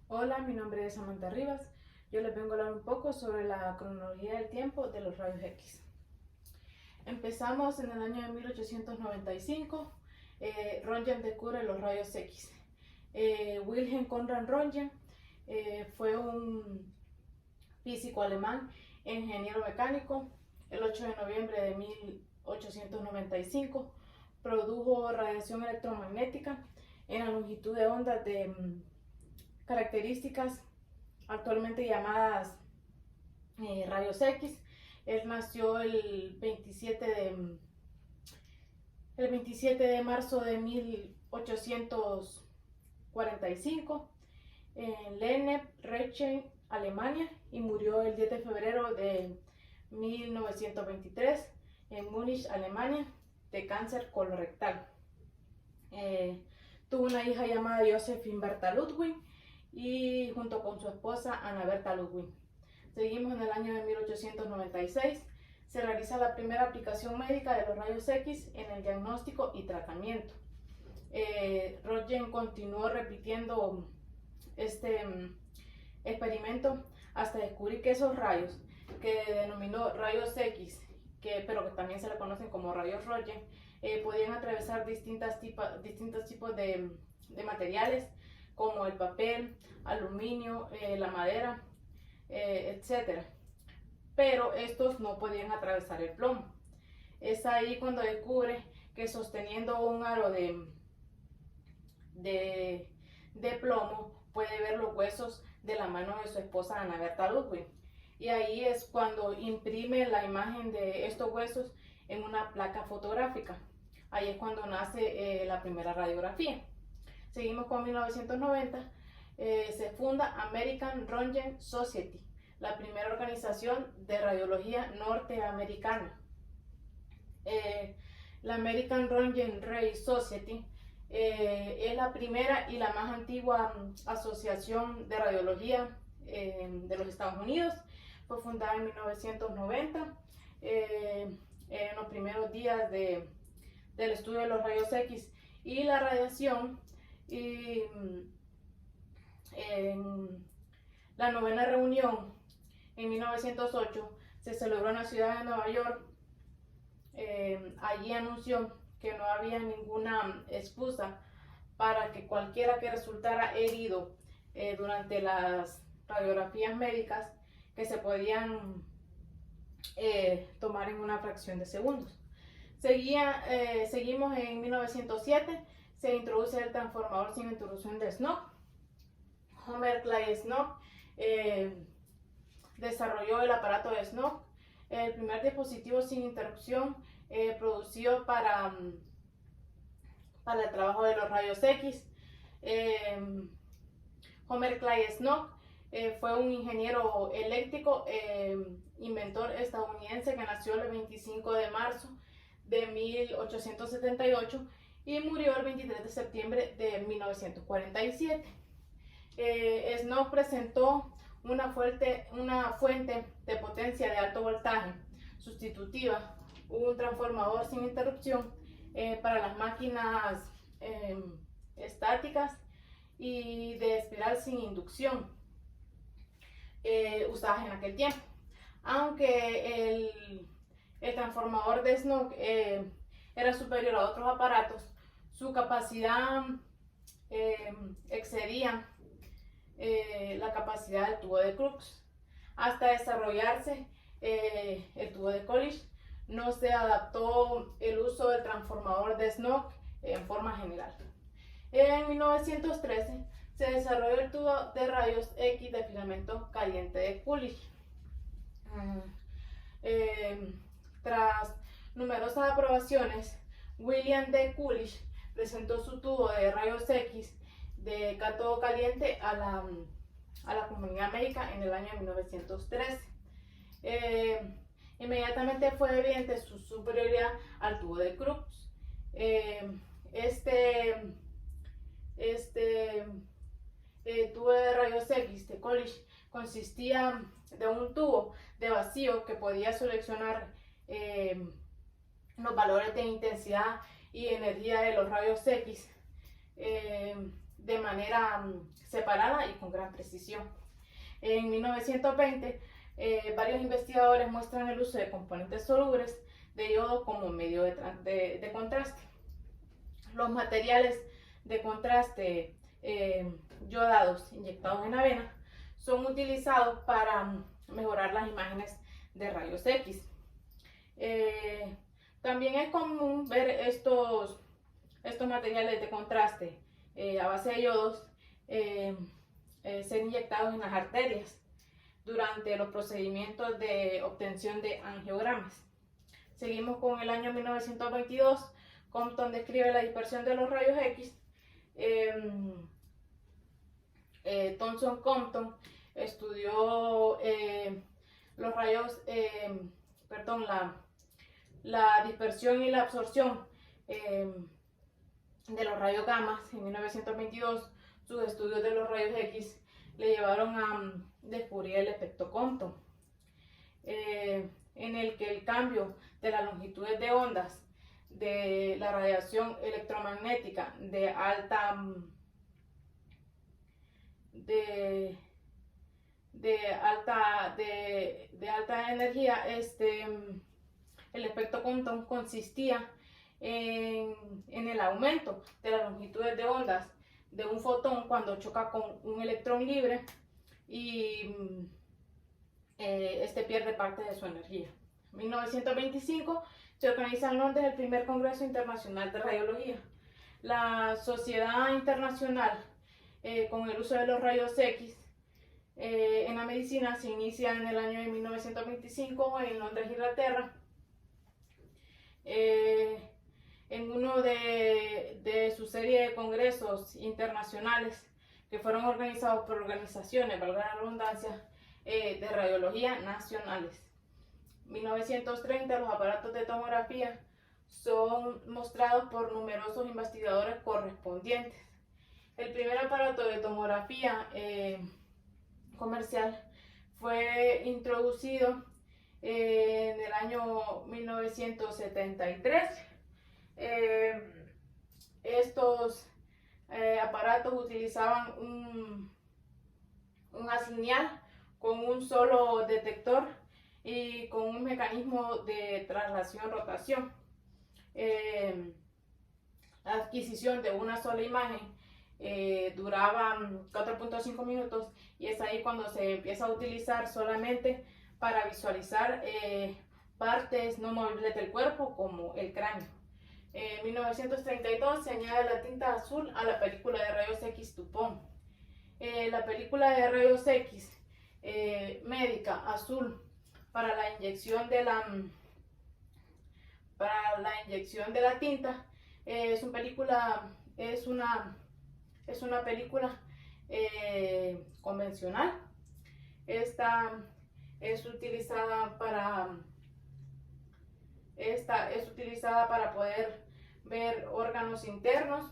Hola, mi nombre es Samantha Rivas. Yo les vengo a hablar un poco sobre la cronología del tiempo de los rayos X. Empezamos en el año de 1895. Röntgen descubre los rayos X. Wilhelm Conrad Röntgen fue un físico alemán, ingeniero mecánico. El 8 de noviembre de 1895 produjo radiación electromagnética en la longitud de onda de características actualmente llamadas rayos X. Él nació el 27 de marzo de 1845 en Lennep, Rechstein, Alemania, y murió el 10 de febrero de 1923 en Múnich, Alemania, de cáncer colorectal. Tuvo una hija llamada Josephine Berta Ludwig y junto con su esposa Ana Berta Ludwig. Seguimos en el año de 1896. Se realiza la primera aplicación médica de los rayos X en el diagnóstico y tratamiento. Röntgen continuó repitiendo este experimento hasta descubrir que esos rayos, que denominó rayos X, pero que también se le conocen como rayos Röntgen, podían atravesar distintos tipos de materiales como el papel, aluminio, la madera, etc. Pero estos no podían atravesar el plomo. Es ahí cuando descubre que sosteniendo un aro de plomo puede ver los huesos de la mano de su esposa Ana Berta Ludwig. Y ahí es cuando imprime la imagen de estos huesos en una placa fotográfica. Ahí es cuando nace la primera radiografía. Seguimos con 1990. Se funda American Röntgen Society, la primera organización de radiología norteamericana. La American Röntgen Ray Society es la primera y la más antigua asociación de radiología de los Estados Unidos. Fue fundada en 1990. En los primeros días del estudio de los rayos X y la radiación, y en la novena reunión en 1908 se celebró en la ciudad de Nueva York. Allí anunció que no había ninguna excusa para que cualquiera que resultara herido durante las radiografías médicas, que se podían tomar en una fracción de segundos. Seguimos en 1907. Se introduce el transformador sin interrupción de Snow. Homer Clay Snow desarrolló el aparato de Snow, el primer dispositivo sin interrupción producido para el trabajo de los rayos X. Homer Clay Snow fue un ingeniero eléctrico, inventor estadounidense, que nació el 25 de marzo de 1878 y murió el 23 de septiembre de 1947. Snow presentó una fuente de potencia de alto voltaje sustitutiva, un transformador sin interrupción para las máquinas estáticas y de espiral sin inducción usadas en aquel tiempo. Aunque el transformador de Snow era superior a otros aparatos, su capacidad excedía la capacidad del tubo de Crookes. Hasta desarrollarse el tubo de Coolidge, no se adaptó el uso del transformador de Snow en forma general. En 1913 se desarrolló el tubo de rayos X de filamento caliente de Coolidge. Tras numerosas aprobaciones, William D. Coolidge presentó su tubo de rayos X de cátodo caliente a la comunidad médica en el año 1913. Inmediatamente fue evidente su superioridad al tubo de Crookes. Tubo de rayos X de Coolidge consistía de un tubo de vacío que podía seleccionar los valores de intensidad y energía de los rayos X de manera separada y con gran precisión. En 1920, varios investigadores muestran el uso de componentes solubles de yodo como medio de contraste. Los materiales de contraste yodados inyectados en avena son utilizados para mejorar las imágenes de rayos X. También es común ver estos materiales de contraste a base de yodos ser inyectados en las arterias durante los procedimientos de obtención de angiogramas. Seguimos con el año 1922. Compton describe la dispersión de los rayos X. Thomson Compton estudió los rayos, la dispersión y la absorción de los rayos gamma. En 1922, sus estudios de los rayos X le llevaron a descubrir el efecto Compton, en el que el cambio de las longitudes de ondas de la radiación electromagnética de alta energía, el efecto Compton consistía en el aumento de las longitudes de ondas de un fotón cuando choca con un electrón libre y este pierde parte de su energía. En 1925 se organiza en Londres el primer Congreso Internacional de Radiología. La Sociedad Internacional con el uso de los rayos X en la medicina se inicia en el año de 1925 en Londres, Inglaterra. En uno de su serie de congresos internacionales que fueron organizados por organizaciones, valga la redundancia, de radiología nacionales. En 1930 los aparatos de tomografía son mostrados por numerosos investigadores correspondientes. El primer aparato de tomografía comercial fue introducido en el año 1973. Estos aparatos utilizaban una señal con un solo detector y con un mecanismo de traslación-rotación. La adquisición de una sola imagen duraba 4.5 minutos y es ahí cuando se empieza a utilizar solamente para visualizar partes no movibles del cuerpo como el cráneo. En 1932 se añade la tinta azul a la película de rayos X DuPont. La película de rayos X médica azul para la inyección de la tinta es una película convencional. Esta es utilizada para poder ver órganos internos,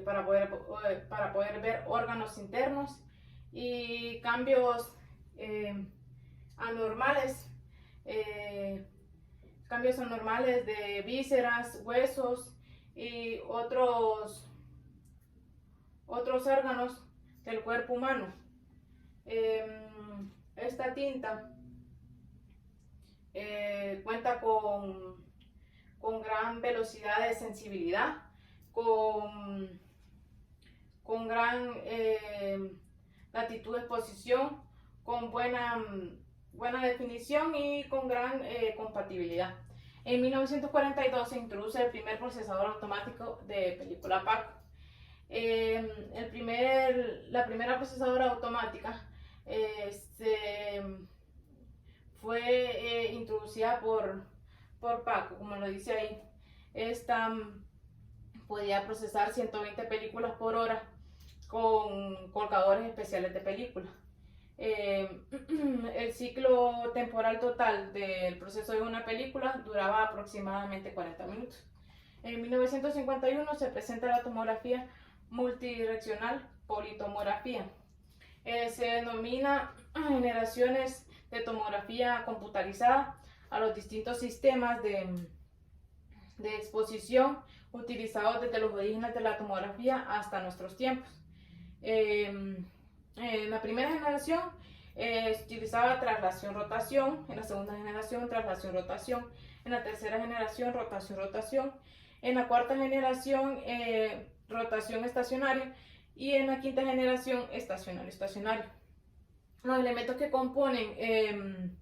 para poder ver órganos internos y cambios anormales de vísceras, huesos y otros órganos del cuerpo humano. Esta tinta cuenta con gran velocidad de sensibilidad, con gran latitud de exposición, con buena definición y con gran compatibilidad. En 1942 se introduce el primer procesador automático de película Paco. La primera procesadora automática fue introducida por Paco, como lo dice ahí. Esta podía procesar 120 películas por hora con colgadores especiales de película. El ciclo temporal total del proceso de una película duraba aproximadamente 40 minutos. En 1951 se presenta la tomografía multidireccional politomografía. Se denomina generaciones de tomografía computarizada a los distintos sistemas de de exposición utilizados desde los orígenes de la tomografía hasta nuestros tiempos. En la primera generación se utilizaba traslación-rotación, en la segunda generación traslación-rotación, en la tercera generación rotación-rotación, en la cuarta generación rotación estacionaria y en la quinta generación estacionario-estacionario. Los elementos que componen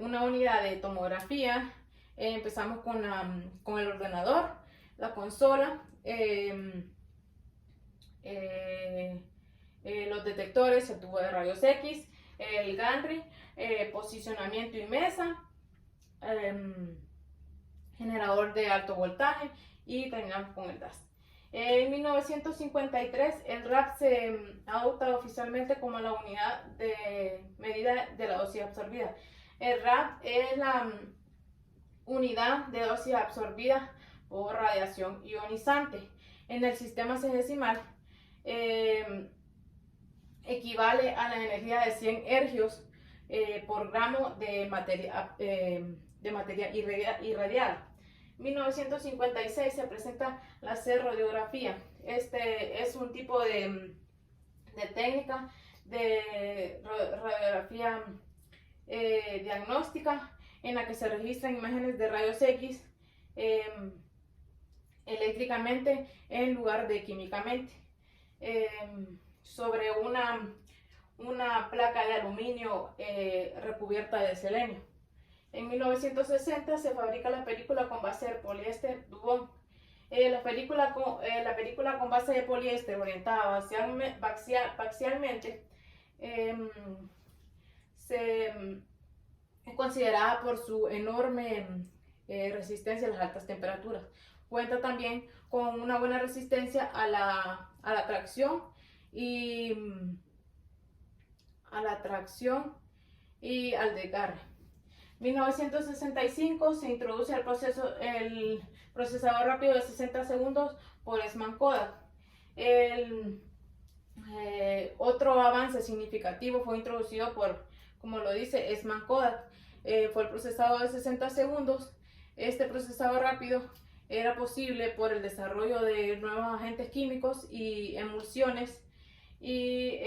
una unidad de tomografía, empezamos con el ordenador, la consola, los detectores, el tubo de rayos X, el gantry, posicionamiento y mesa, generador de alto voltaje y terminamos con el DAS. En 1953 el RAP se adopta oficialmente como la unidad de medida de la dosis absorbida. El RAP es la unidad de dosis absorbida por radiación ionizante. En el sistema sexagesimal equivale a la energía de 100 ergios por gramo de materia irradiada. En 1956 se presenta la seroradiografía. Este es un tipo de técnica de radiografía diagnóstica en la que se registran imágenes de rayos X eléctricamente en lugar de químicamente sobre una placa de aluminio recubierta de selenio. En 1960 se fabrica la película con base de poliéster Dubon. La película con base de poliéster orientada baxialmente es considerada por su enorme resistencia a las altas temperaturas. Cuenta también con una buena resistencia a la tracción y al desgarre. En 1965 se introduce el procesador rápido de 60 segundos por Eastman Kodak. Otro avance significativo fue introducido por, como lo dice, Eastman Kodak. Fue el procesador de 60 segundos. Este procesador rápido era posible por el desarrollo de nuevos agentes químicos y emulsiones, y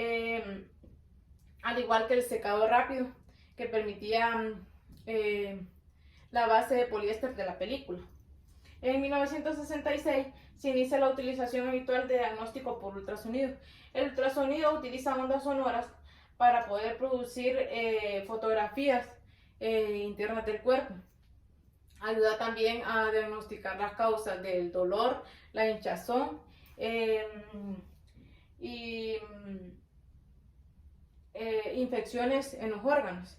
al igual que el secado rápido, que permitía la base de poliéster de la película. En 1966 se inicia la utilización habitual de diagnóstico por ultrasonido. El ultrasonido utiliza ondas sonoras para poder producir fotografías internas del cuerpo. Ayuda también a diagnosticar las causas del dolor, la hinchazón y infecciones en los órganos.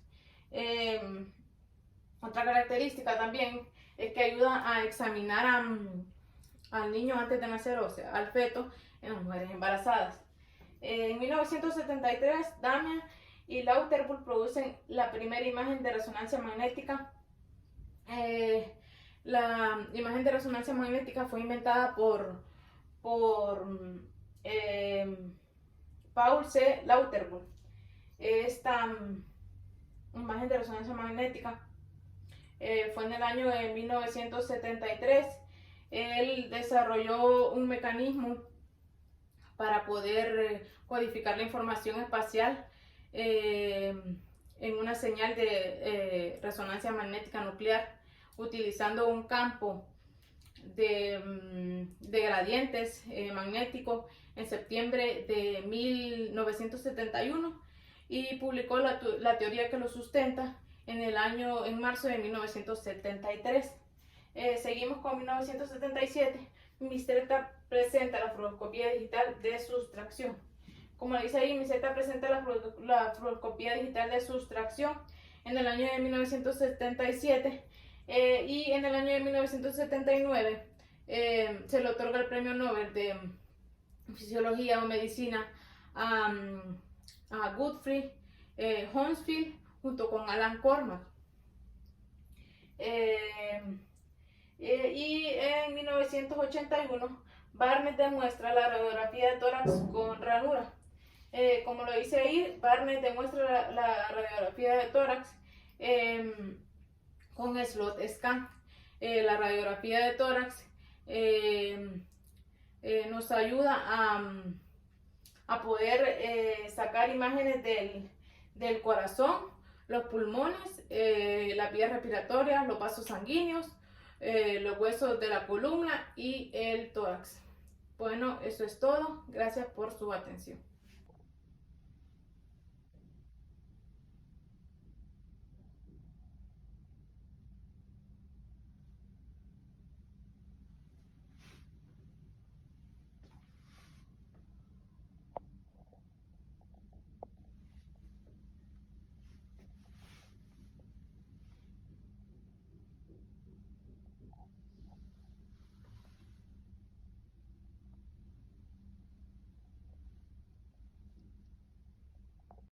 Otra característica también es que ayuda a examinar al niño antes de nacer, o sea, al feto, en las mujeres embarazadas. En 1973, Damian y Lauterbur producen la primera imagen de resonancia magnética. La imagen de resonancia magnética fue inventada por Paul C. Lauterbur. Esta imagen de resonancia magnética fue en el año de 1973. Él desarrolló un mecanismo para poder codificar la información espacial en una señal de resonancia magnética nuclear, utilizando un campo de gradientes magnéticos en septiembre de 1971, y publicó la teoría que lo sustenta en marzo de 1973. Seguimos con 1977. Mistretta presenta la fluoroscopía digital de sustracción. Como dice ahí, Mistretta presenta la fluoroscopía digital de sustracción en el año de 1977, y en el año de 1979 se le otorga el premio Nobel de Fisiología o Medicina a Gottfried Honsfield junto con Alan Cormack. Y en 1981 Barnett demuestra la radiografía de tórax con ranura. Como lo dice ahí, Barnett demuestra la radiografía de tórax con slot scan. la radiografía de tórax nos ayuda a poder sacar imágenes del corazón, los pulmones, las vías respiratorias, los vasos sanguíneos, los huesos de la columna y el tórax. Bueno, eso es todo. Gracias por su atención.